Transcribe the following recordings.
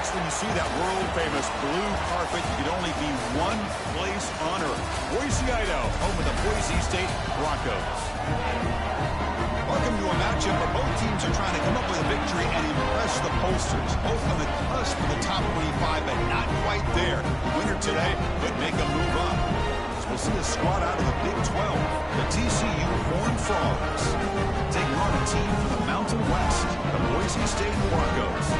Folks, when you see that world-famous blue carpet, you could only be one place on earth. Boise, Idaho, home of the Boise State Broncos. Welcome to a matchup where both teams are trying to come up with a victory and impress the pollsters. Both on the cusp of the top 25, but not quite there. The winner today could make a move up. So we'll see a squad out of the Big 12. The TCU Horned Frogs taking on a team from the Mountain West, the Boise State Broncos.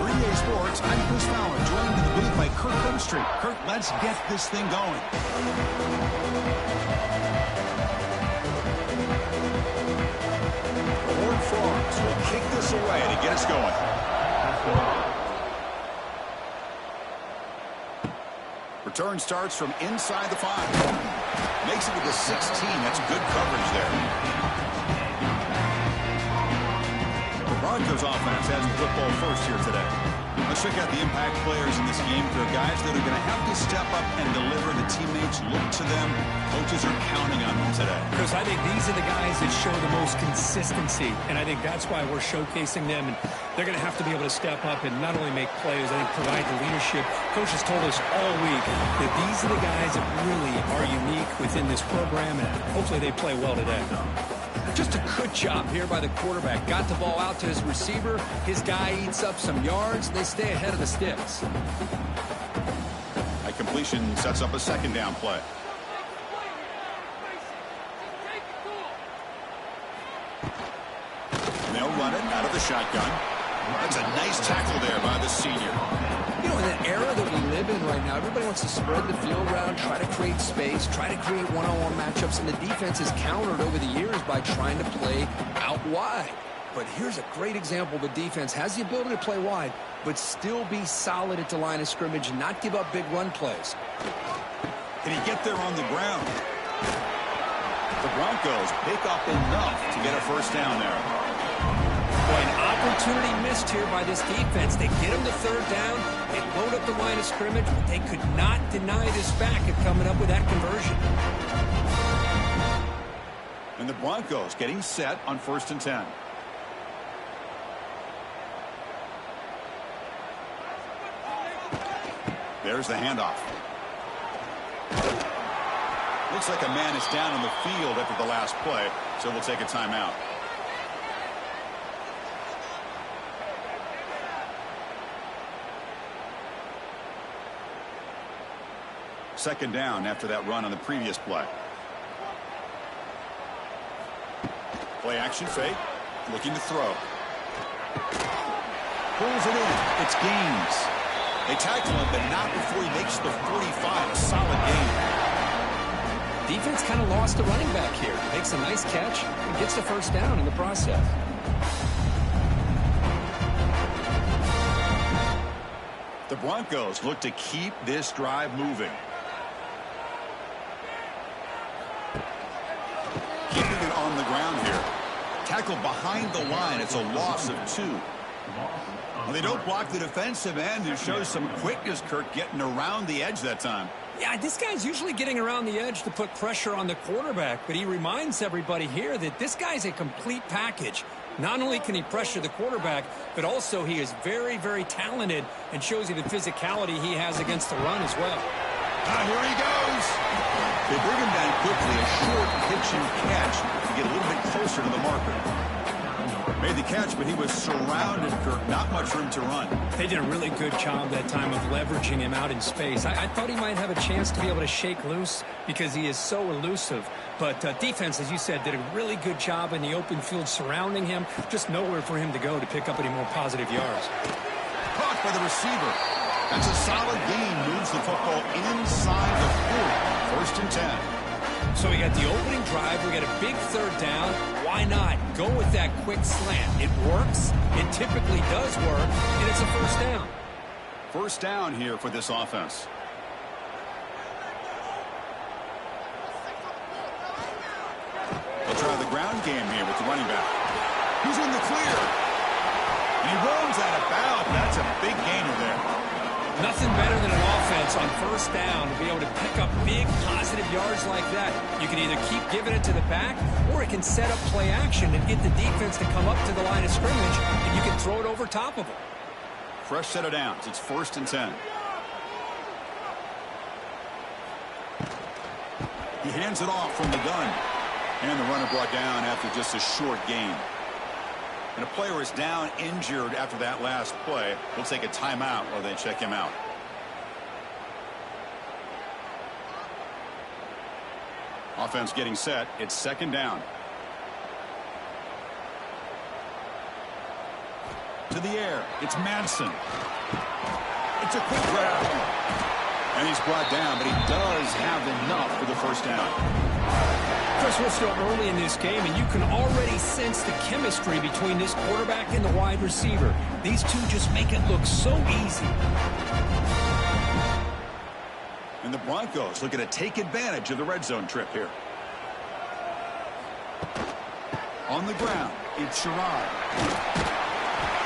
For EA Sports, I'm Chris Fowler, joined in the booth by Kirk Overstreet. Kirk, let's get this thing going. The Horned Frogs will kick this away to get us going. Return starts from inside the 5. Makes it to the 16. That's good coverage there. The Broncos offense has the football first here today. Let's check out the impact players in this game. There are guys that are going to have to step up and deliver. The teammates look to them. Coaches are counting on them today. Because I think these are the guys that show the most consistency, and I think that's why we're showcasing them. And they're going to have to be able to step up and not only make plays, I think provide the leadership. Coach has told us all week that these are the guys that really are unique within this program, and hopefully they play well today. Just a good job here by the quarterback. Got the ball out to his receiver. His guy eats up some yards. They stay ahead of the sticks. That completion sets up a second down play. They'll run it out of the shotgun. That's a nice tackle there by the senior. You know, in the era that we live in right now, everybody wants to spread the field around, try to create space, try to create one-on-one matchups, and the defense has countered over the years by trying to play out wide. But here's a great example. The defense has the ability to play wide, but still be solid at the line of scrimmage and not give up big run plays. Can he get there on the ground? The Broncos pick up enough to get a first down there. Boy, an opportunity missed here by this defense. They get him to third down. They load up the line of scrimmage, but they could not deny this back at coming up with that conversion. And the Broncos getting set on 1st and 10. There's the handoff. Looks like a man is down on the field after the last play, so we'll take a timeout. Second down after that run on the previous play. Play action fake. Looking to throw. Pulls it in. It's Gaines. They tackle him, but not before he makes the 45. A solid gain. Defense kind of lost the running back here. Makes a nice catch and gets the first down in the process. The Broncos look to keep this drive moving. Keeping it on the ground here. Tackled behind the line. It's a loss of 2. Well, they don't block the defensive end, who shows some quickness, Kirk, getting around the edge that time. Yeah, this guy's usually getting around the edge to put pressure on the quarterback, but he reminds everybody here that this guy's a complete package. Not only can he pressure the quarterback, but also he is very, very talented and shows you the physicality he has against the run as well. Here he goes. They bring him down quickly, a short pitch and catch to get a little bit closer to the marker. Made the catch, but he was surrounded, Kirk. Not much room to run. They did a really good job that time of leveraging him out in space. I thought he might have a chance to be able to shake loose because he is so elusive. But defense, as you said, did a really good job in the open field surrounding him. Just nowhere for him to go to pick up any more positive yards. Caught by the receiver. That's a solid gain. Moves the football inside the 40. 1st and 10. So we got the opening drive. We got a big third down. Why not go with that quick slant? It works. It typically does work. And it's a first down. First down here for this offense. They'll try the ground game here with the running back. He's in the clear. And he runs out of bounds. That's a big gainer there. Nothing better than an offense on first down to be able to pick up big positive yards like that. You can either keep giving it to the back, or it can set up play action and get the defense to come up to the line of scrimmage, and you can throw it over top of them. fresh set of downs. It's 1st and 10. He hands it off from the gun. And the runner brought down after just a short gain. And a player is down injured after that last play. We'll take a timeout while they check him out. Offense getting set. It's 2nd down. To the air. It's Madsen. It's a quick grab. And he's brought down, but he does have enough for the 1st down. Chris, we're still early in this game, and you can already sense the chemistry between this quarterback and the wide receiver. These two just make it look so easy. And the Broncos looking to take advantage of the red zone trip here. On the ground, it's Sherrod.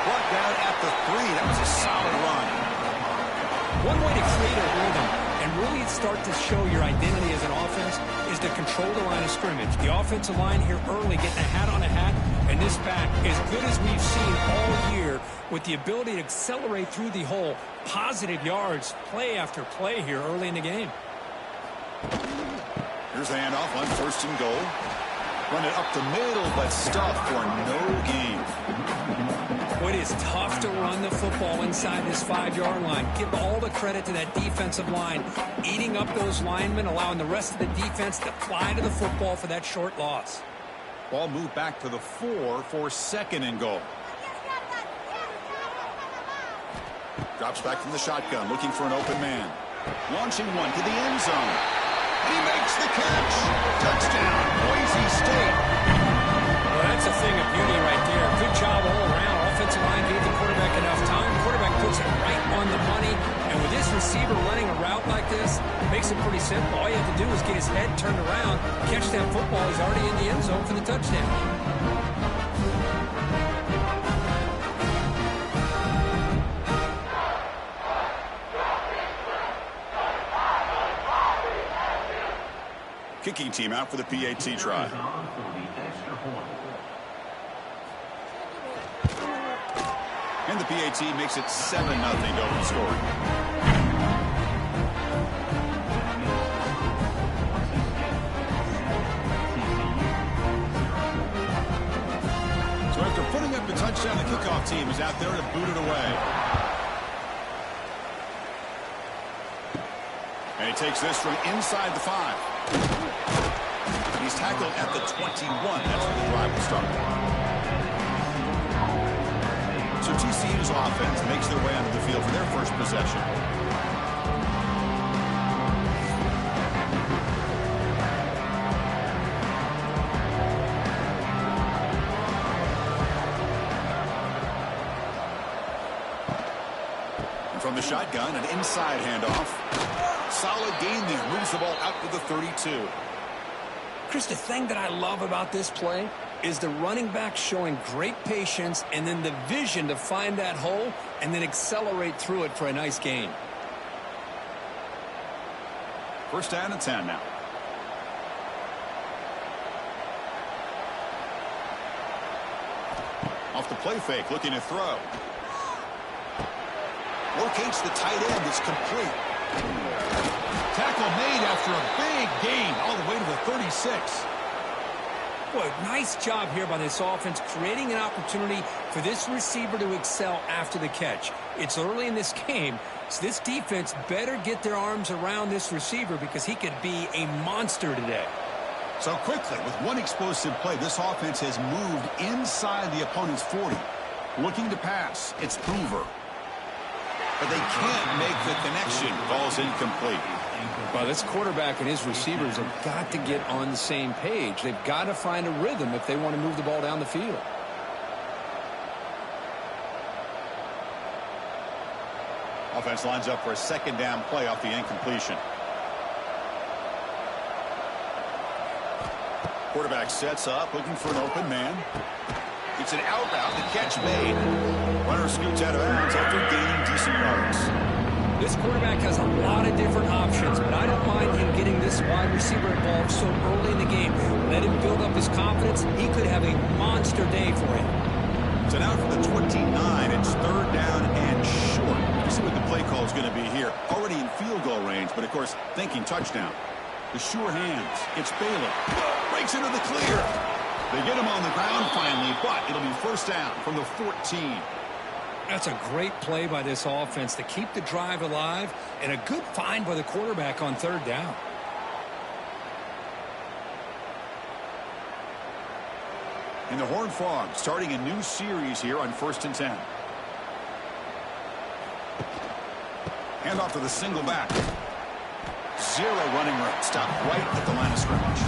Brought down at the 3. That was a solid run. One way to create a rhythm and really start to show your identity as an offense is to control the line of scrimmage. The offensive line here early getting a hat on a hat, and this back, as good as we've seen all year, with the ability to accelerate through the hole, positive yards, play after play here early in the game. Here's the handoff on 1st and goal. Run it up the middle, but stuffed for no gain. Well, it is tough to run the football inside this 5-yard line. Give all the credit to that defensive line, eating up those linemen, allowing the rest of the defense to fly to the football for that short loss. Ball moved back to the 4 for 2nd and goal. Drops back from the shotgun, looking for an open man. Launching one to the end zone. And he makes the catch. Touchdown, Boise State. Well, that's a thing of beauty right there. Good job all around. Offensive line gave the quarterback enough time. Quarterback puts it right on the money. And with this receiver running a route like this, it makes it pretty simple. All you have to do is get his head turned around, catch that football. He's already in the end zone for the touchdown. Kicking team out for the PAT try. And the PAT makes it 7-0 to open scoring. So after putting up the touchdown, the kickoff team is out there to boot it away. And he takes this from inside the 5. He's tackled at the 21. That's where the drive will start. So TCU's offense makes their way onto the field for their first possession. And from the shotgun, an inside handoff. Solid gain there. Moves the ball out to the 32. Chris, the thing that I love about this play is the running back showing great patience and then the vision to find that hole and then accelerate through it for a nice gain. 1st down and 10 now. Off the play fake, looking to throw. Locates the tight end. It's complete. Tackle made after a big gain all the way to the 36. Boy, nice job here by this offense, creating an opportunity for this receiver to excel after the catch. It's early in this game, so this defense better get their arms around this receiver because he could be a monster today. So quickly, with one explosive play, this offense has moved inside the opponent's 40. Looking to pass, it's Hoover. But they can't make the connection. Ball's incomplete. Well, this quarterback and his receivers have got to get on the same page. They've got to find a rhythm if they want to move the ball down the field. Offense lines up for a 2nd down play off the incompletion. Quarterback sets up, looking for an open man. It's an out route. The catch made. Runner scoots out of bounds after gaining decent yards. This quarterback has a lot of different options, but I don't mind him getting this wide receiver involved so early in the game. Let him build up his confidence. He could have a monster day for him. So now for the 29, it's third down and short. Let's see what the play call is going to be here. Already in field goal range, but of course thinking touchdown. The sure hands. It's Baylor. Breaks into the clear. They get him on the ground finally, but it'll be first down from the 14. That's a great play by this offense to keep the drive alive, and a good find by the quarterback on third down. And the Horned Frogs starting a new series here on 1st and 10. Hand off to the single back. Zero running room. Stop right at the line of scrimmage.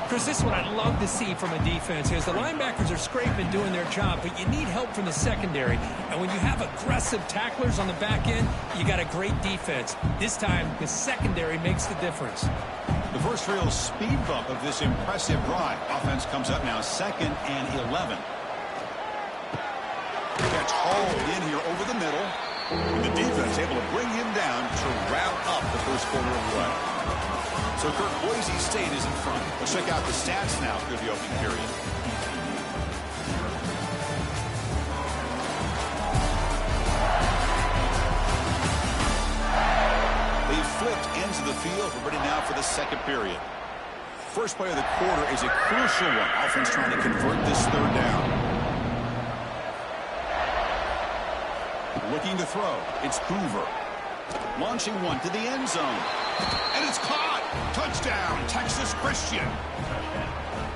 Chris, this is what I'd love to see from a defense is the linebackers are scraping, doing their job, but you need help from the secondary. And when you have aggressive tacklers on the back end, you got a great defense. This time, the secondary makes the difference. The first real speed bump of this impressive drive. Offense comes up now 2nd and 11. Gets hauled in here over the middle. And the defense able to bring him down to wrap up the first quarter of play. So Kirk, Boise State is in front. Let's check out the stats now through the opening period. They flipped ends of the field. We're ready now for the second period. First play of the quarter is a crucial one. Offense trying to convert this third down. Looking to throw. It's Hoover. Launching one to the end zone. And it's caught. Touchdown, Texas Christian.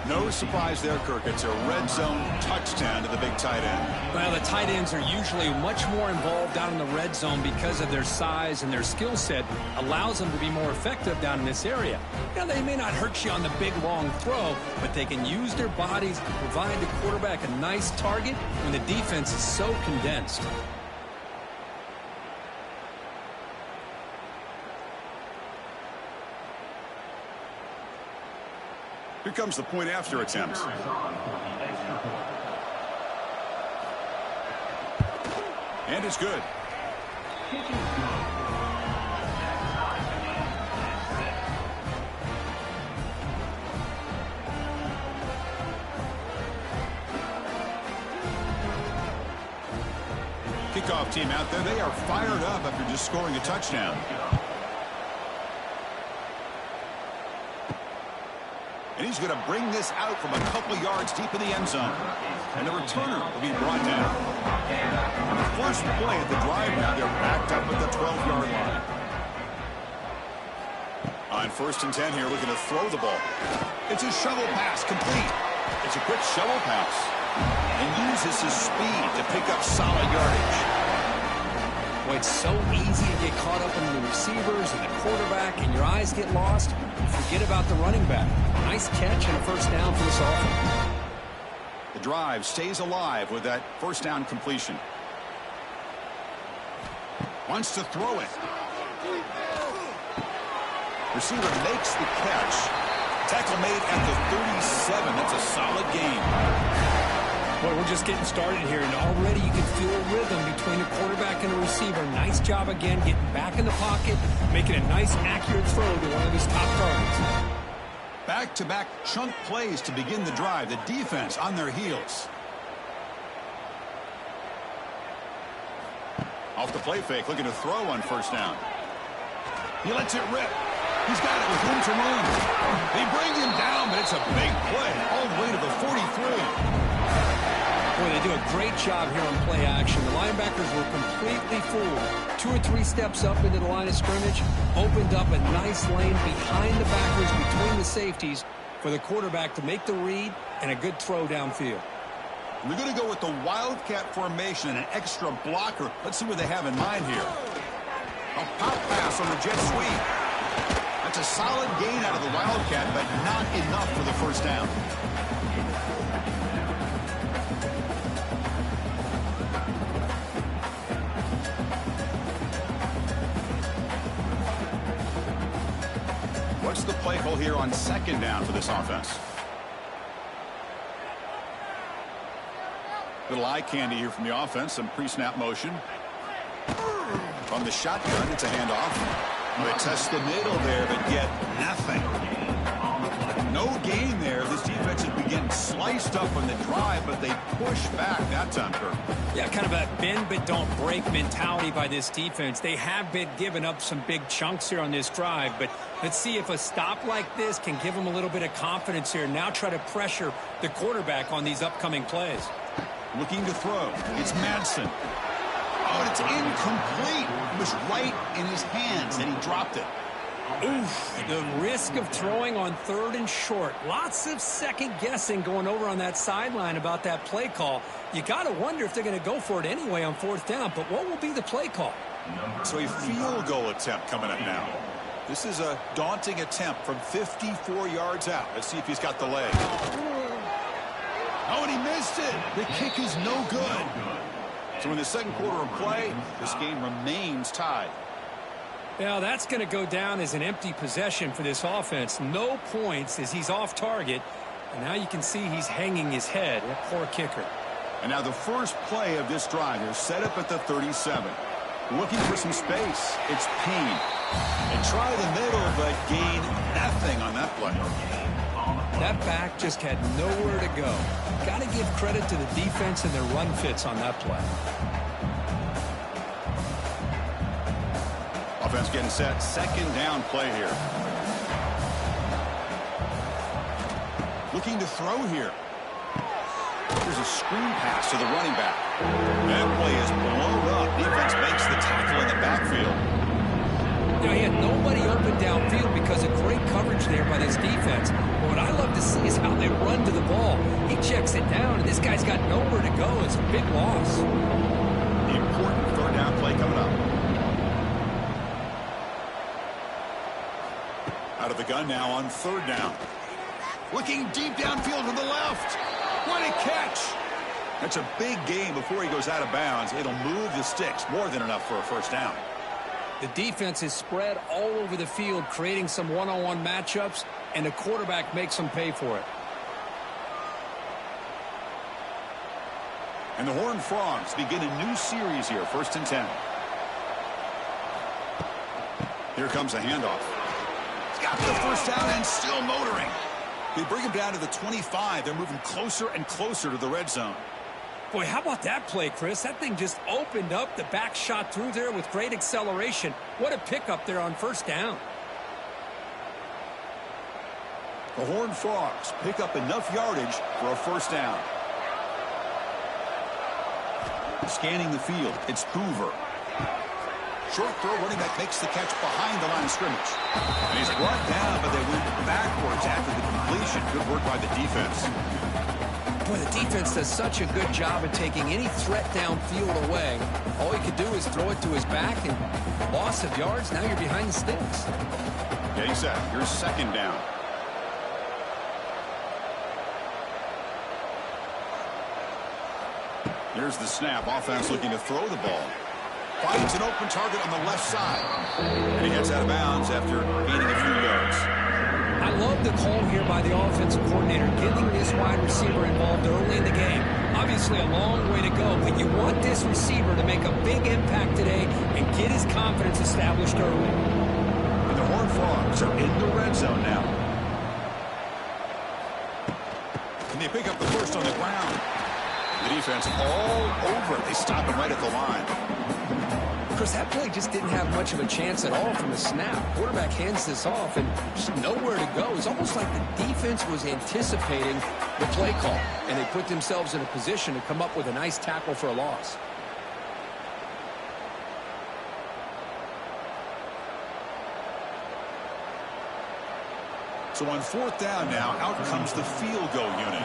No surprise there, Kirk. It's a red zone touchdown to the big tight end. Well, the tight ends are usually much more involved down in the red zone because of their size and their skill set allows them to be more effective down in this area. Now, they may not hurt you on the big, long throw, but they can use their bodies to provide the quarterback a nice target when the defense is so condensed. Here comes the point after attempt. And it's good. Kickoff team out there. They are fired up after just scoring a touchdown. And he's going to bring this out from a couple yards deep in the end zone. And the returner will be brought down. First play at the drive now. They're backed up at the 12-yard line. On 1st and 10 here, looking to throw the ball. It's a shovel pass, complete. It's a quick shovel pass. And uses his speed to pick up solid yardage. Boy, it's so easy to get caught up in the receivers and the quarterback, and your eyes get lost. You forget about the running back. Nice catch and a first down for this offense. The drive stays alive with that first down completion. Wants to throw it. Receiver makes the catch. Tackle made at the 37. That's a solid gain. Boy, we're just getting started here, and already you can feel a rhythm between the quarterback and the receiver. Nice job again getting back in the pocket, making a nice, accurate throw to one of his top targets. Back-to-back chunk plays to begin the drive. The defense on their heels. Off the play fake, looking to throw on first down. He lets it rip. He's got it with room to run. They bring him down, but it's a big play all the way to the 43. Boy, they do a great job here on play action. The linebackers were completely fooled. 2 or 3 steps up into the line of scrimmage, opened up a nice lane behind the backers between the safeties for the quarterback to make the read and a good throw downfield. We're going to go with the Wildcat formation and an extra blocker. Let's see what they have in mind here. A pop pass on the jet sweep. That's a solid gain out of the Wildcat, but not enough for the first down. What's the play call here on second down for this offense? Little eye candy here from the offense. Some pre-snap motion. From the shotgun, it's a handoff. They test the middle there, but get nothing. No gain there. This defense has been getting sliced up on the drive, but they push back that time, Kirk. Yeah, kind of a bend but don't break mentality by this defense. They have been giving up some big chunks here on this drive, but let's see if a stop like this can give them a little bit of confidence here. Now try to pressure the quarterback on these upcoming plays. Looking to throw. It's Madsen. Oh, it's incomplete. It was right in his hands, and he dropped it. Oof, the risk of throwing on 3rd and short. Lots of second guessing going over on that sideline about that play call. You got to wonder if they're going to go for it anyway on 4th down, but what will be the play call? So a field goal attempt coming up now. This is a daunting attempt from 54 yards out. Let's see if he's got the leg. Oh, and he missed it. The kick is no good. So in the second quarter of play, this game remains tied. Well, that's going to go down as an empty possession for this offense. No points as he's off target. And now you can see he's hanging his head. That poor kicker. And now the first play of this drive is set up at the 37. Looking for some space. It's Payne. And try the middle, but gain nothing on that play. That back just had nowhere to go. Got to give credit to the defense and their run fits on that play. Offense getting set. Second down play here. Looking to throw here. There's a screen pass to the running back. That play is blown up. Defense makes the tackle in the backfield. You know, he had nobody open downfield because of great coverage there by this defense. But what I love to see is how they run to the ball. He checks it down, and this guy's got nowhere to go. It's a big loss. The important 3rd down play coming up. Out of the gun now on 3rd down. Looking deep downfield to the left. What a catch. That's a big gain before he goes out of bounds. It'll move the sticks. More than enough for a 1st down. The defense is spread all over the field, creating some one-on-one matchups, and the quarterback makes them pay for it. And the Horned Frogs begin a new series here. 1st and 10. Here comes a handoff. Got the 1st down and still motoring. They bring him down to the 25. They're moving closer and closer to the red zone. Boy, how about that play, Chris? That thing just opened up. The back shot through there with great acceleration. What a pickup there on 1st down. The Horned Frogs pick up enough yardage for a 1st down. Scanning the field, it's Hoover. Short throw, running back makes the catch behind the line of scrimmage. And he's brought down, but they went backwards after the completion. Good work by the defense. Boy, the defense does such a good job of taking any threat downfield away. All he could do is throw it to his back, and loss of yards, now you're behind the sticks. Getting set. Here's 2nd down. Here's the snap. Offense looking to throw the ball. Finds an open target on the left side. And he heads out of bounds after gaining a few yards. I love the call here by the offensive coordinator, getting this wide receiver involved early in the game. Obviously a long way to go, but you want this receiver to make a big impact today and get his confidence established early. And the Horned Frogs are in the red zone now. And they pick up the 1st on the ground. The defense all over it. They stop him right at the line. Chris, that play just didn't have much of a chance at all from the snap. Quarterback hands this off and just nowhere to go. It's almost like the defense was anticipating the play call, and they put themselves in a position to come up with a nice tackle for a loss. So on 4th down now, out comes the field goal unit.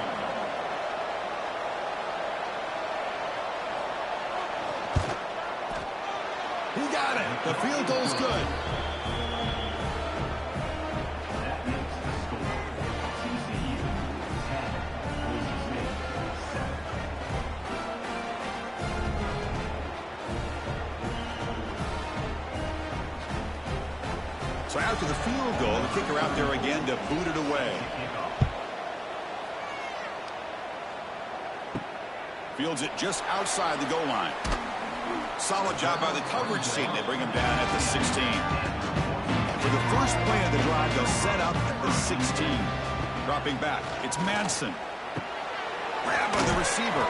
He got it. The field goal's good. So after the field goal, the kicker out there again to boot it away. Fields it just outside the goal line. Solid job by the coverage team. They bring him down at the 16. For the first play of the drive, they'll set up at the 16. Dropping back. It's Madsen. Grab by the receiver.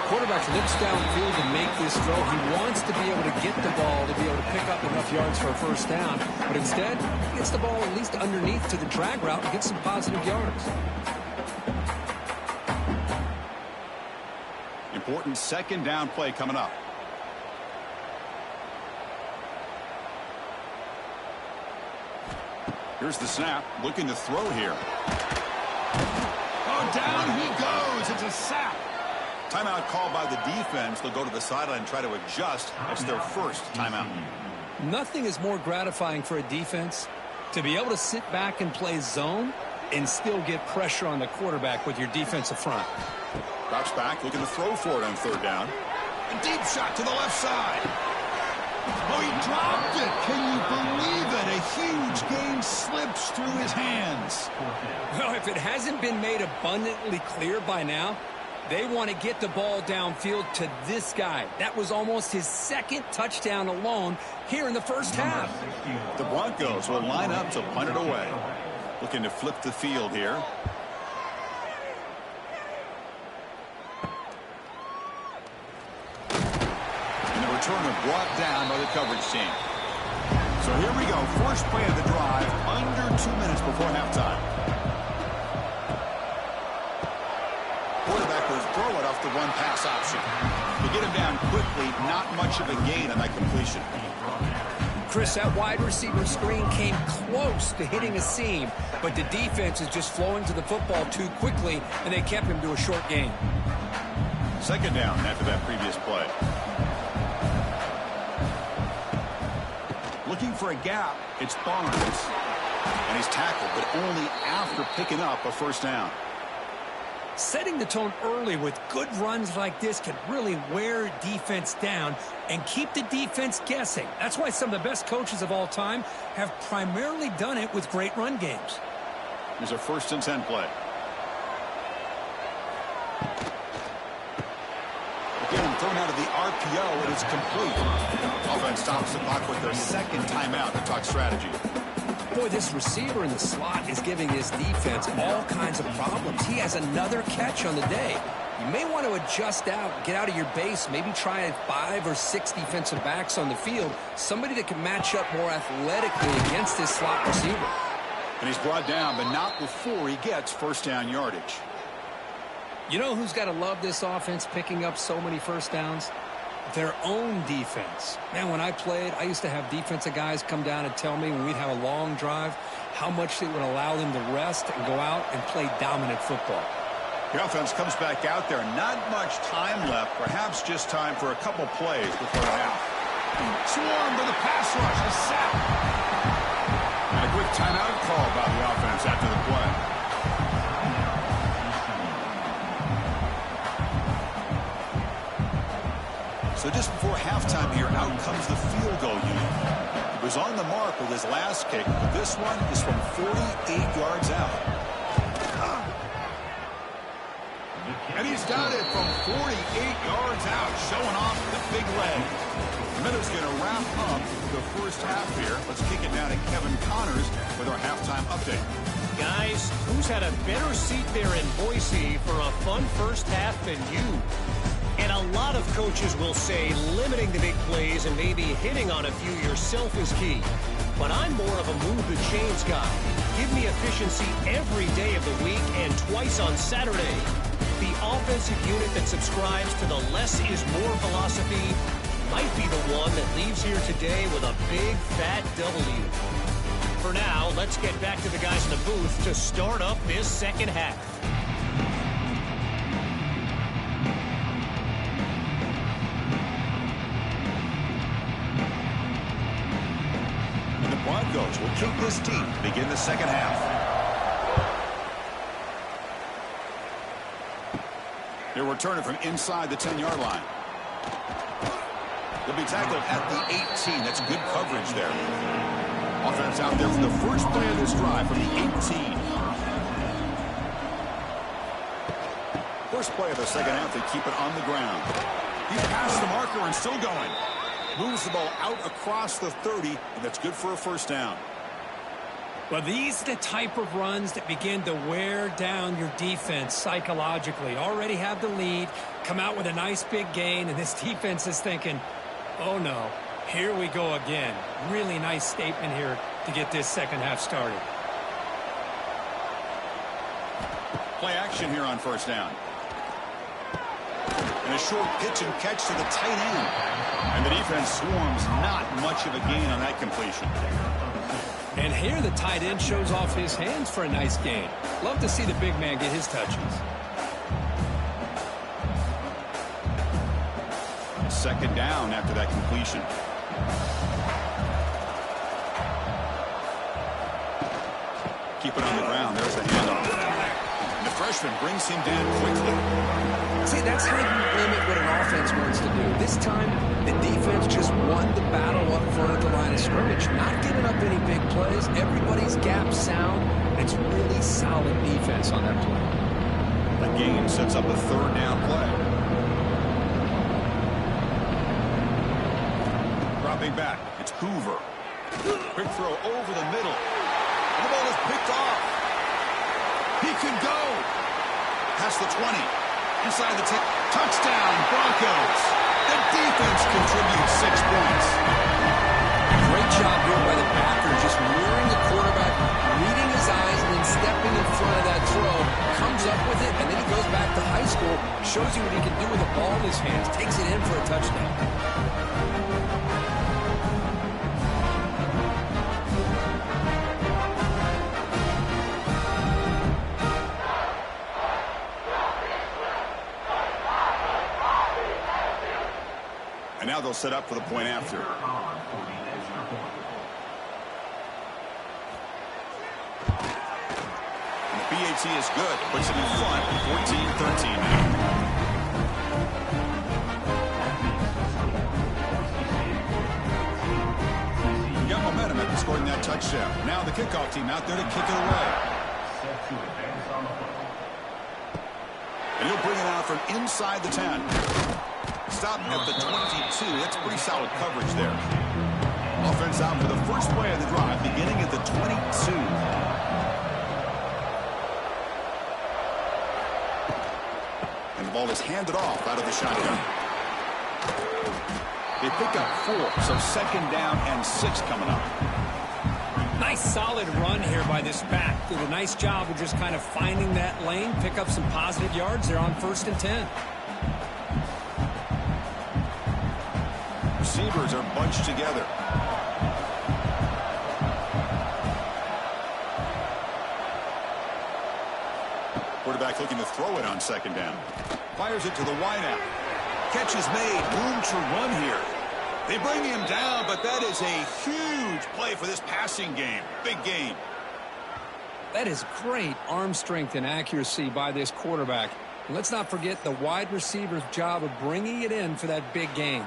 Quarterback looks downfield to make this throw. He wants to be able to get the ball to be able to pick up enough yards for a first down. But instead, he gets the ball at least underneath to the drag route and gets some positive yards. Important second down play coming up. Here's the snap. Looking to throw here. Oh, down he goes. It's a sack. Timeout called by the defense. They'll go to the sideline and try to adjust. That's their first timeout. Nothing is more gratifying for a defense to be able to sit back and play zone and still get pressure on the quarterback with your defensive front. Drops back, looking to throw for it on third down. A deep shot to the left side. Oh, he dropped it. Can you believe it? A huge gain slips through his hands. Well, if it hasn't been made abundantly clear by now, they want to get the ball downfield to this guy. That was almost his second touchdown alone here in the first half. The Broncos will line up to punt it away. Looking to flip the field here. And the returner brought down by the coverage team. So here we go. First play of the drive, under 2 minutes before halftime. Quarterback will throw it off the run pass option. To get him down quickly, not much of a gain on that completion. Chris, that wide receiver screen came close to hitting a seam, but the defense is just flowing to the football too quickly, and they kept him to a short gain. Second down after that previous play. Looking for a gap, it's Barnes. And he's tackled, but only after picking up a first down. Setting the tone early with good runs like this can really wear defense down and keep the defense guessing. That's why some of the best coaches of all time have primarily done it with great run games. Here's a 1st and 10 play. Again, thrown out of the RPO, and it's complete. Offense stops the clock with their second timeout to talk strategy. Boy, this receiver in the slot is giving his defense all kinds of problems. He has another catch on the day. You may want to adjust out, get out of your base, maybe try 5 or 6 defensive backs on the field, somebody that can match up more athletically against this slot receiver. And he's brought down, but not before he gets first down yardage. You know who's got to love this offense picking up so many first downs? Their own defense. Man, when I played, I used to have defensive guys come down and tell me when we'd have a long drive how much it would allow them to rest and go out and play dominant football. The offense comes back out there. Not much time left. Perhaps just time for a couple plays before the half. Swarmed by the pass rush. A sack. And a quick timeout call by the offense after the play. So just before halftime here, out comes the field goal unit. He was on the mark with his last kick, but this one is from 48 yards out. And he's got it from 48 yards out, showing off the big leg. Minutes going to wrap up the first half here. Let's kick it down to Kevin Connors with our halftime update. Guys, who's had a better seat there in Boise for a fun first half than you? And a lot of coaches will say limiting the big plays and maybe hitting on a few yourself is key. But I'm more of a move the chains guy. Give me efficiency every day of the week and twice on Saturday. The offensive unit that subscribes to the less is more philosophy might be the one that leaves here today with a big fat W. For now, let's get back to the guys in the booth to start up this second half. Broncos will kick this team to begin the second half. They're returning from inside the 10-yard line. They'll be tackled at the 18. That's good coverage there. Offense out there for the first play of this drive from the 18. First play of the second half, they keep it on the ground. He's past the marker and still going. Moves the ball out across the 30, and that's good for a first down. Well, these are the type of runs that begin to wear down your defense psychologically. Already have the lead, come out with a nice big gain, and this defense is thinking, oh no, here we go again. Really nice statement here to get this second half started. Play action here on first down. And a short pitch and catch to the tight end. And the defense swarms not much of a gain on that completion. And here the tight end shows off his hands for a nice gain. Love to see the big man get his touches. Second down after that completion. Keep it on the ground. There's a handoff. And the freshman brings him down quickly. See, that's how you limit what an offense wants to do. This time, the defense just won the battle up front at the line of scrimmage. Not giving up any big plays. Everybody's gap sound. It's really solid defense on that play. The game sets up a third down play. Dropping back. It's Hoover. Quick throw over the middle. And the ball is picked off. He can go. Past the 20. Inside the 10. Touchdown, Broncos. The defense contributes 6 points. Great job here by the backer, just mirroring the quarterback, reading his eyes, and then stepping in front of that throw. Comes up with it, and then he goes back to high school, shows you what he can do with the ball in his hands, takes it in for a touchdown. And now they'll set up for the point after. And the BAT is good. Puts it in front, 14-13 now. Got momentum after scoring that touchdown. Now the kickoff team out there to kick it away. And he'll bring it out from inside the 10. Stop at the 22. That's pretty solid coverage there. Offense out for the first play of the drive, beginning at the 22. And the ball is handed off out of the shotgun. They pick up 4, so second down and 6 coming up. Nice solid run here by this back. Did a nice job of just kind of finding that lane, pick up some positive yards there on 1st and 10. Receivers are bunched together. Quarterback looking to throw it on second down. Fires it to the wideout. Catch is made. Room to run here. They bring him down, but that is a huge play for this passing game. Big game. That is great arm strength and accuracy by this quarterback. And let's not forget the wide receiver's job of bringing it in for that big gain.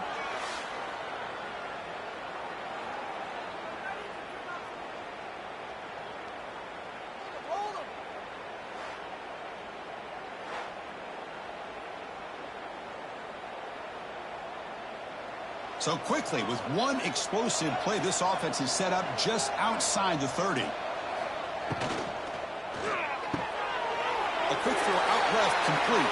So quickly, with one explosive play, this offense is set up just outside the 30. A quick throw out left, complete.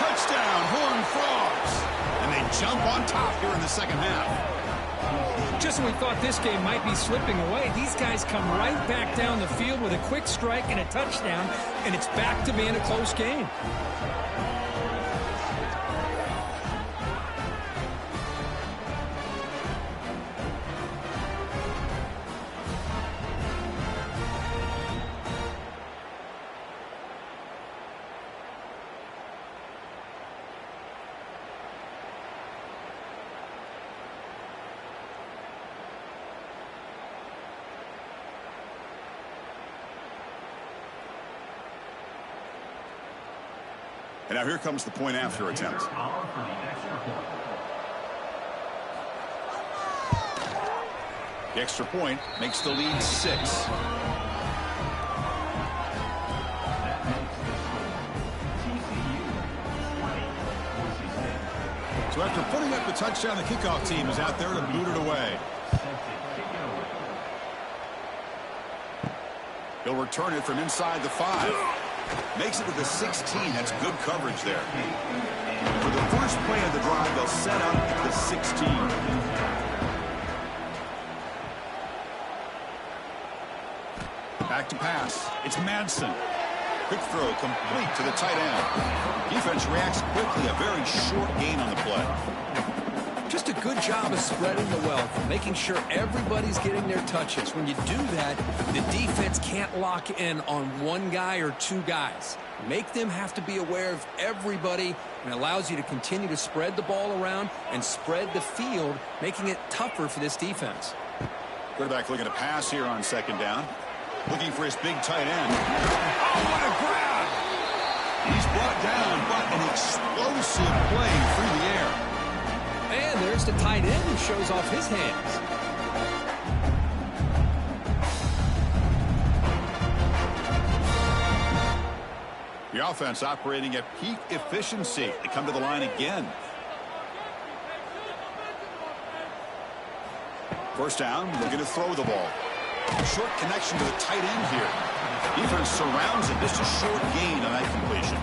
Touchdown, Horned Frogs. And they jump on top here in the second half. Just when we thought this game might be slipping away, these guys come right back down the field with a quick strike and a touchdown, and it's back to being a close game. And now here comes the point after attempt. The extra point makes the lead 6. So after putting up the touchdown, the kickoff team is out there to boot it away. He'll return it from inside the 5. Makes it to the 16. That's good coverage there. For the first play of the drive, they'll set up at the 16. Back to pass. It's Madsen. Quick throw complete to the tight end. Defense reacts quickly. A very short gain on the play. Just a good job of spreading the wealth, making sure everybody's getting their touches. When you do that, the defense can't lock in on one guy or two guys. Make them have to be aware of everybody, and allows you to continue to spread the ball around and spread the field, making it tougher for this defense. Quarterback looking to pass here on second down. Looking for his big tight end. Oh, what a grab! He's brought down, but an explosive play through the air. And there's the tight end who shows off his hands. The offense operating at peak efficiency. They come to the line again. First down, they're going to throw the ball. Short connection to the tight end here. Defense surrounds it. Just a short gain on that completion.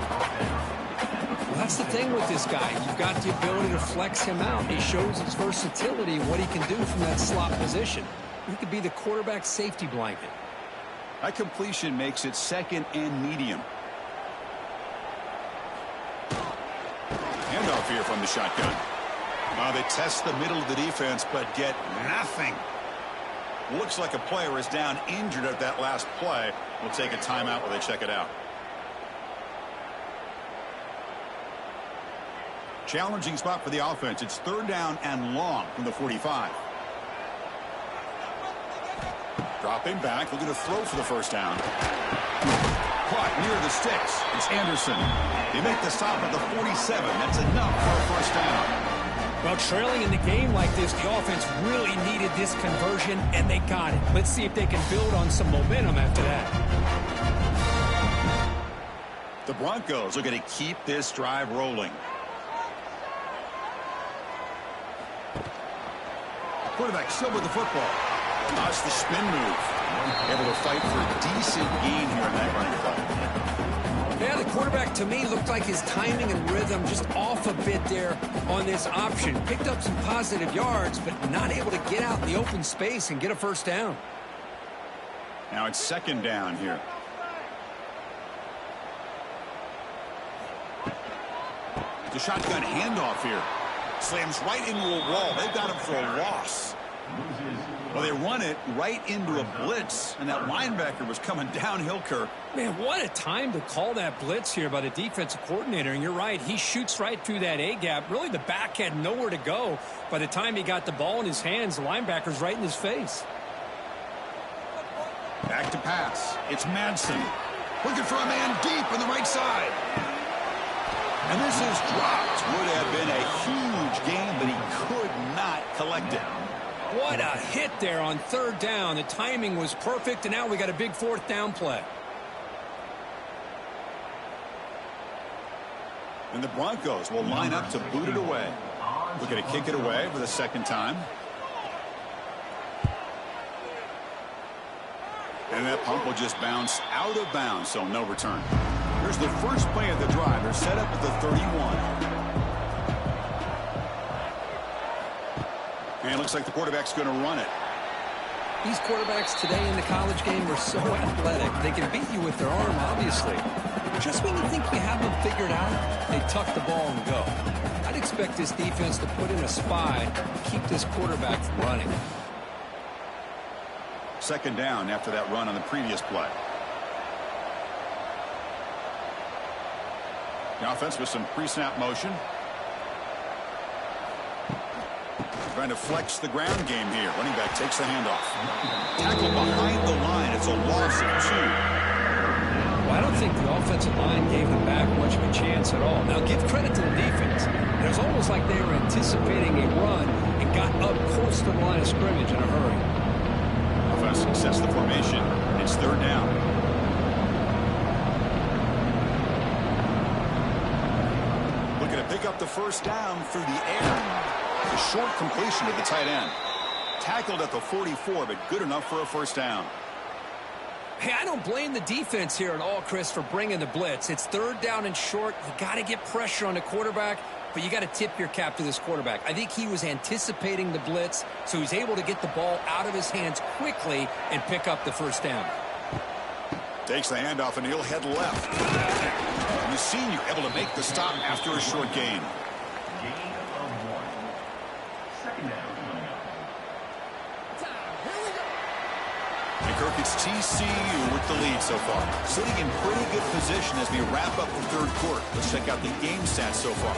Well, that's the thing with this guy. You've got the ability to flex him out. He shows his versatility and what he can do from that slot position. He could be the quarterback's safety blanket. That completion makes it second and medium. Handoff here from the shotgun. They test the middle of the defense, but get nothing. Looks like a player is down injured at that last play. We'll take a timeout while they check it out. Challenging spot for the offense. It's third down and long from the 45. Dropping back, looking to throw for the first down. Caught near the sticks. It's Anderson. They make the stop at the 47. That's enough for a first down. Well, trailing in the game like this, the offense really needed this conversion, and they got it. Let's see if they can build on some momentum after that. The Broncos are going to keep this drive rolling. Quarterback still with the football. That's the spin move. Able to fight for a decent gain here in that running play. Yeah, the quarterback, to me, looked like his timing and rhythm just off a bit there on this option. Picked up some positive yards, but not able to get out in the open space and get a first down. Now it's second down here. The shotgun handoff here. Slams right into a wall. They've got him for a loss. Well, they run it right into a blitz, and that linebacker was coming downhill, Kirk. Man, what a time to call that blitz here by the defensive coordinator. And you're right, he shoots right through that A-gap. Really, the back had nowhere to go. By the time he got the ball in his hands, the linebacker's right in his face. Back to pass. It's Madsen. Looking for a man deep on the right side. And this is dropped. Would have been a huge gain, but he could not collect it. What a hit there on third down. The timing was perfect, and now we got a big fourth down play. And the Broncos will line up to boot it away. We're going to kick it away for the second time. And that punt will just bounce out of bounds, so no return. Here's the first play of the drive. They're set up at the 31. And it looks like the quarterback's going to run it. These quarterbacks today in the college game are so athletic. They can beat you with their arm, obviously. Just when you think you have them figured out, they tuck the ball and go. I'd expect this defense to put in a spy to keep this quarterback from running. Second down after that run on the previous play. The offense with some pre-snap motion. Trying to flex the ground game here. Running back takes the handoff. Tackle behind the line. It's a loss of 2. Well, I don't think the offensive line gave them back much of a chance at all. Now, give credit to the defense. It was almost like they were anticipating a run and got up close to the line of scrimmage in a hurry. Offense success the formation. It's third down. Looking to pick up the first down through the air. A short completion to the tight end. Tackled at the 44, but good enough for a first down. Hey, I don't blame the defense here at all, Chris, for bringing the blitz. It's third down and short. You got to get pressure on the quarterback, but you got to tip your cap to this quarterback. I think he was anticipating the blitz, so he's able to get the ball out of his hands quickly and pick up the first down. Takes the handoff, and he'll head left. And the senior able to make the stop after a short gain. Gain of 1. Second down. And Kirk, it's TCU with the lead so far. Sitting in pretty good position as we wrap up the third quarter. Let's check out the game stats so far.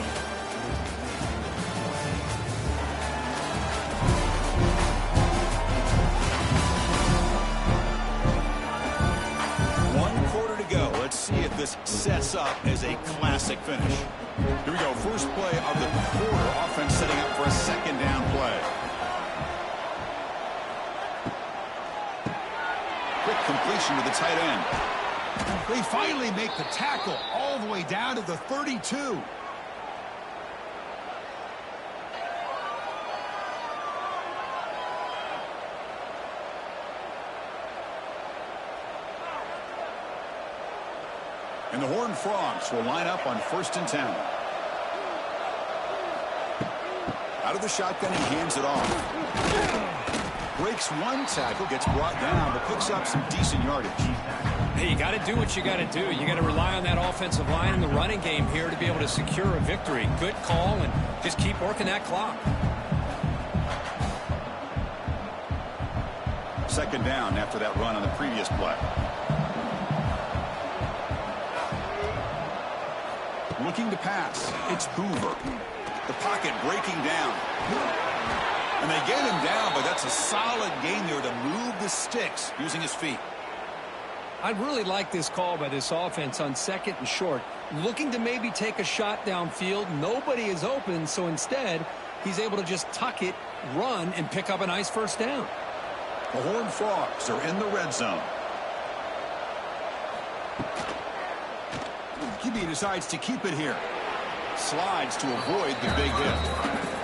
One quarter to go. Let's see if this sets up as a classic finish. Here we go. First play of the quarter. Offense setting up for a second down play. Quick completion to the tight end. They finally make the tackle all the way down to the 32. And the Horned Frogs will line up on 1st and 10. Out of the shotgun, he hands it off. Breaks one tackle, gets brought down, but picks up some decent yardage. Hey, you got to do what you got to do. You got to rely on that offensive line in the running game here to be able to secure a victory. Good call, and just keep working that clock. Second down after that run on the previous play. Looking to pass. It's Hoover. The pocket breaking down. And they get him down, but that's a solid gain there to move the sticks using his feet. I'd really like this call by this offense on 2nd and short. Looking to maybe take a shot downfield. Nobody is open, so instead, he's able to just tuck it, run, and pick up a nice first down. The Horned Frogs are in the red zone. QB decides to keep it here. Slides to avoid the big hit.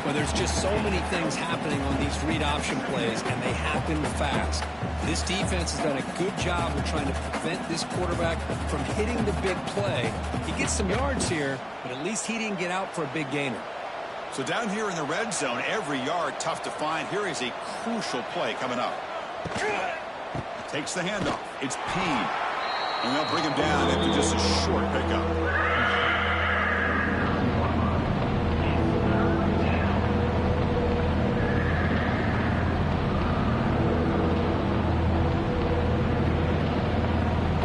Well, there's just so many things happening on these read option plays, and they happen fast. This defense has done a good job of trying to prevent this quarterback from hitting the big play. He gets some yards here, but at least he didn't get out for a big gainer. So down here in the red zone, every yard tough to find. Here is a crucial play coming up. Takes the handoff. It's Peen. And they'll bring him down after just a short pickup.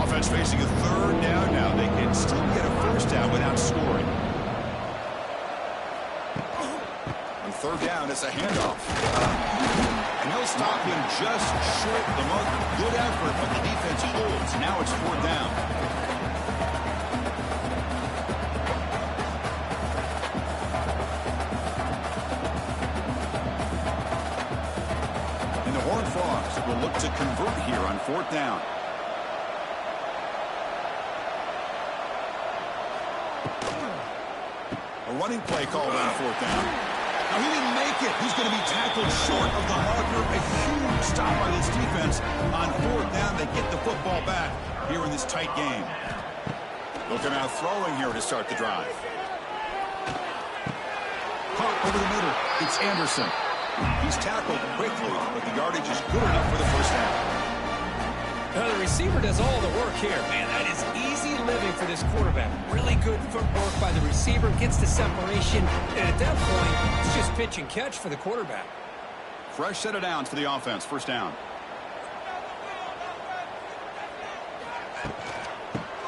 Offense facing a third down now. They can still get a first down without scoring. On third down, it's a handoff. And he'll stop him just short of the mark. Good effort, but the defense holds. Now it's 4th down. And the Horned Frogs will look to convert here on 4th down. A running play called on 4th down. Now, he didn't make it. He's going to be tackled short of the marker. A huge stop by this defense. On 4th down, they get the football back here in this tight game. Looking out throwing here to start the drive. Caught over the middle. It's Anderson. He's tackled quickly, but the yardage is good enough for the first down. The receiver does all the work here. Man, that is easy living for this quarterback. Really good footwork by the receiver. Gets the separation. And at that point, it's just pitch and catch for the quarterback. Fresh set of downs for the offense. First down.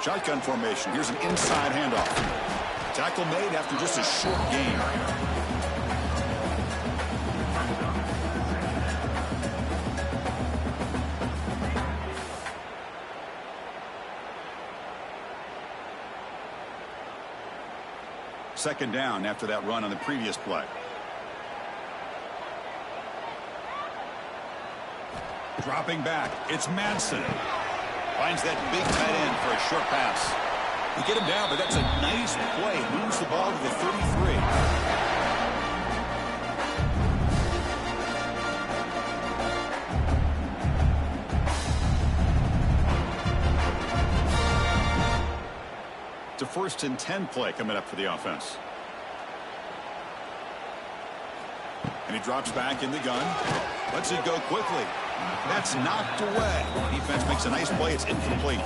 Shotgun formation. Here's an inside handoff. Tackle made after just a short gain. Second down after that run on the previous play. Dropping back. It's Madsen. Finds that big tight end for a short pass. They get him down, but that's a nice play. Moves the ball to the 33. first and 10 play coming up for the offense. And he drops back in the gun. Lets it go quickly. That's knocked away. Defense makes a nice play. It's incomplete.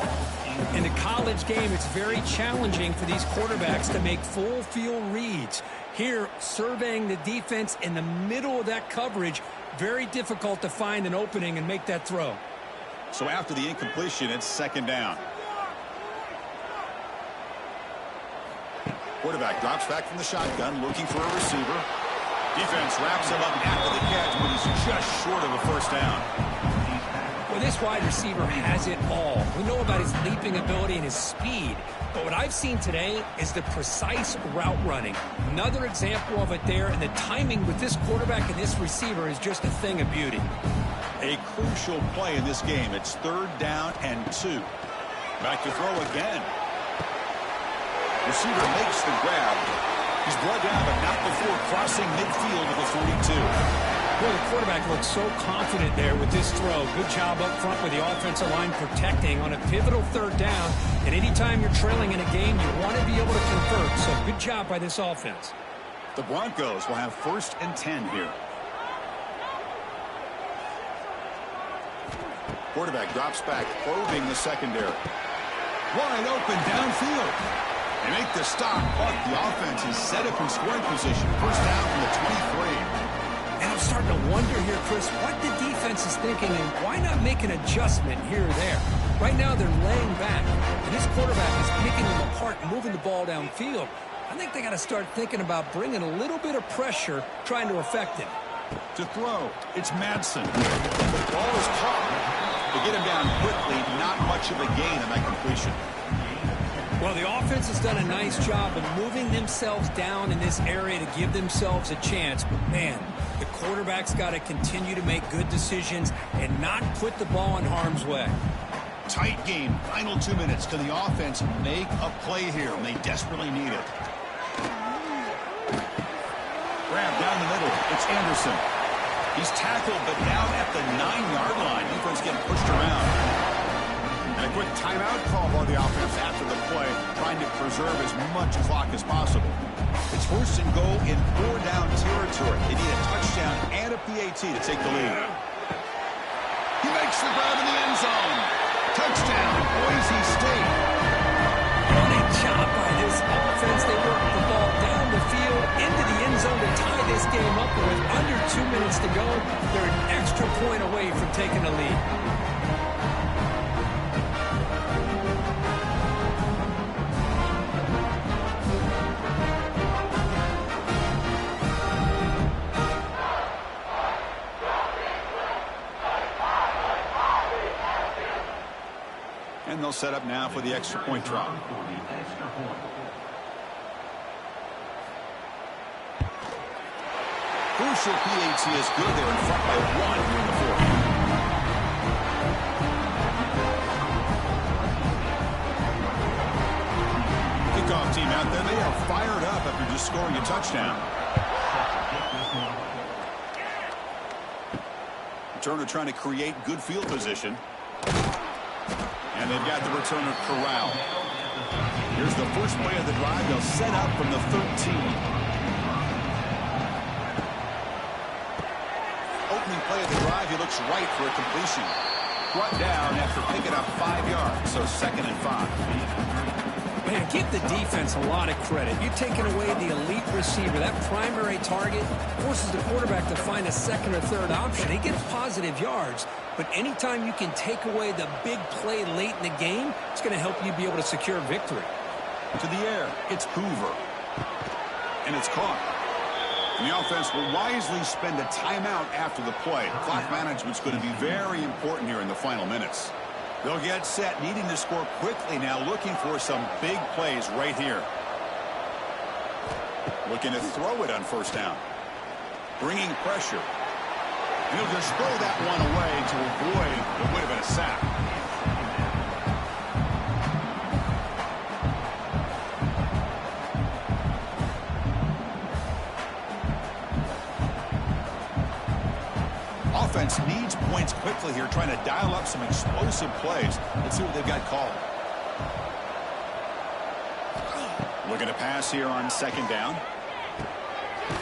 In the college game, it's very challenging for these quarterbacks to make full field reads. Here, surveying the defense in the middle of that coverage, very difficult to find an opening and make that throw. So after the incompletion, it's second down. Quarterback drops back from the shotgun, looking for a receiver. Defense wraps him up after the catch, but he's just short of a first down. Well, this wide receiver has it all. We know about his leaping ability and his speed, but what I've seen today is the precise route running. Another example of it there, and the timing with this quarterback and this receiver is just a thing of beauty. A crucial play in this game. It's third down and 2. Back to throw again. Receiver makes the grab. He's brought down, but not before crossing midfield with a 42. Well, the quarterback looks so confident there with this throw. Good job up front with the offensive line protecting on a pivotal third down. And anytime you're trailing in a game, you want to be able to convert. So good job by this offense. The Broncos will have first and 10 here. Quarterback drops back, probing the secondary. Wide open downfield. They make the stop, but the offense is set up in scoring position. First down from the 23. And I'm starting to wonder here, Chris, what the defense is thinking and why not make an adjustment here or there. Right now they're laying back, and this quarterback is picking them apart and moving the ball downfield. I think they got to start thinking about bringing a little bit of pressure, trying to affect him. To throw, it's Madsen. The ball is caught. They get him down quickly, not much of a gain on that completion. Well, the offense has done a nice job of moving themselves down in this area to give themselves a chance. But, man, the quarterback's got to continue to make good decisions and not put the ball in harm's way. Tight game. Final 2 minutes. Can the offense make a play here? And they desperately need it. Grab down the middle. It's Anderson. He's tackled, but down at the 9-yard line. Defense getting pushed around. And a quick timeout call by the offense after the play, trying to preserve as much clock as possible. It's first and goal in 4-down territory. They need a touchdown and a PAT to take the lead. He makes the grab in the end zone. Touchdown, Boise State. Great job by this offense. They worked the ball down the field into the end zone to tie this game up. And with under 2 minutes to go, they're an extra point away from taking the lead. And they'll set up now for the extra point drop. Crucial PAT is good. They're in front by 1 here in the fourth. Kickoff team out there. They are fired up after just scoring a touchdown. Turner trying to create good field position. And they've got the returner corralled. Here's the first play of the drive. They'll set up from the 13. Opening play of the drive, he looks right for a completion. Brought down after picking up 5 yards, so second and 5. Man, give the defense a lot of credit. You're taking away the elite receiver. That primary target forces the quarterback to find a second or third option. He gets positive yards, but anytime you can take away the big play late in the game, it's going to help you be able to secure victory. To the air, it's Hoover. And it's caught. And the offense will wisely spend a timeout after the play. Clock management's going to be very important here in the final minutes. They'll get set, needing to score quickly now, looking for some big plays right here. Looking to throw it on first down. Bringing pressure. And he'll just throw that one away to avoid what would have been a sack. Offense needs points quickly here, trying to dial up some explosive plays. Let's see what they've got called. Looking to pass here on second down.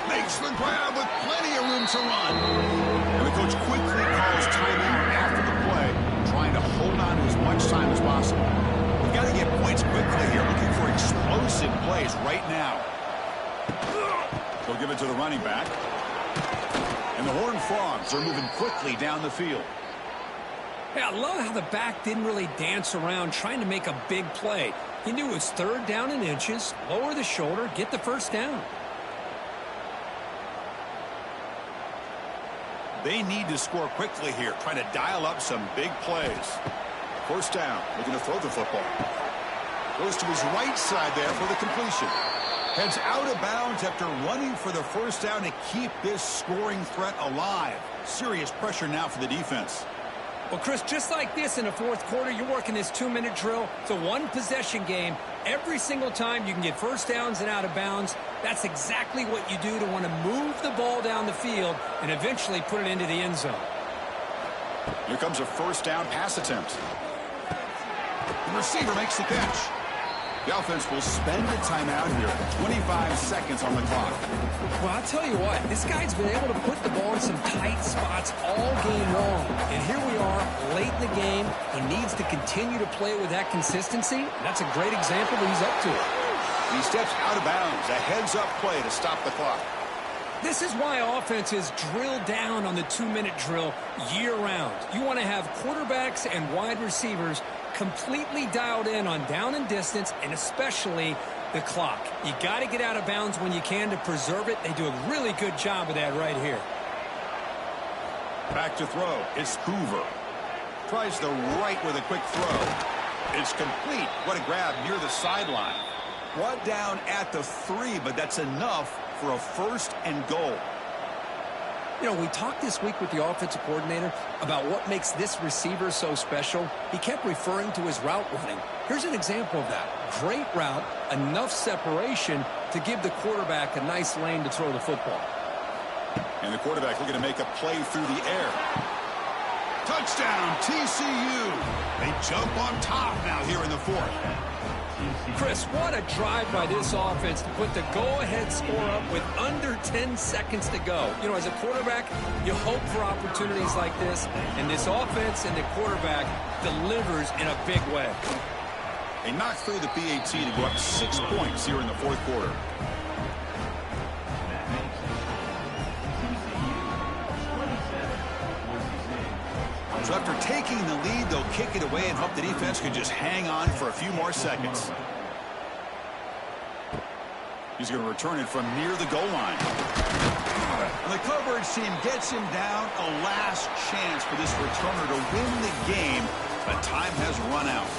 Makes the grab with plenty of room to run. And the coach quickly calls timeout after the play, trying to hold on to as much time as possible. We've got to get points quickly here, looking for explosive plays right now. They'll give it to the running back. And the Horned Frogs are moving quickly down the field. Hey, I love how the back didn't really dance around trying to make a big play. He knew it was third down in inches, lower the shoulder, get the first down. They need to score quickly here, trying to dial up some big plays. First down, looking to throw the football. Goes to his right side there for the completion. Heads out of bounds after running for the first down to keep this scoring threat alive. Serious pressure now for the defense. Well, Chris, just like this in the fourth quarter, you're working this 2-minute drill. It's a one-possession game. Every single time you can get first downs and out of bounds, that's exactly what you do to want to move the ball down the field and eventually put it into the end zone. Here comes a first down pass attempt. The receiver makes the catch. The offense will spend a timeout here. 25 seconds on the clock. Well, I'll tell you what, this guy's been able to put the ball in some tight spots all game long. And here we are, late in the game. He needs to continue to play with that consistency. That's a great example that he's up to it. He steps out of bounds. A heads-up play to stop the clock. This is why offenses drill down on the 2-minute drill year-round. You want to have quarterbacks and wide receivers completely dialed in on down and distance, and especially the clock. You got to get out of bounds when you can to preserve it. They do a really good job of that right here. Back to throw. It's Hoover. Tries the right with a quick throw. It's complete. What a grab near the sideline. Brought down at the 3, but that's enough for a first and goal. You know, we talked this week with the offensive coordinator about what makes this receiver so special. He kept referring to his route running. Here's an example of that. Great route, enough separation to give the quarterback a nice lane to throw the football. And the quarterback looking to make a play through the air. Touchdown, TCU. They jump on top now here in the fourth. Chris, what a drive by this offense to put the go-ahead score up with under 10 seconds to go. You know, as a quarterback, you hope for opportunities like this, and this offense and the quarterback delivers in a big way. They knock through the PAT to go up 6 points here in the fourth quarter. So after taking the lead, they'll kick it away and hope the defense can just hang on for a few more seconds. He's going to return it from near the goal line. And the coverage team gets him down. A last chance for this returner to win the game, but time has run out.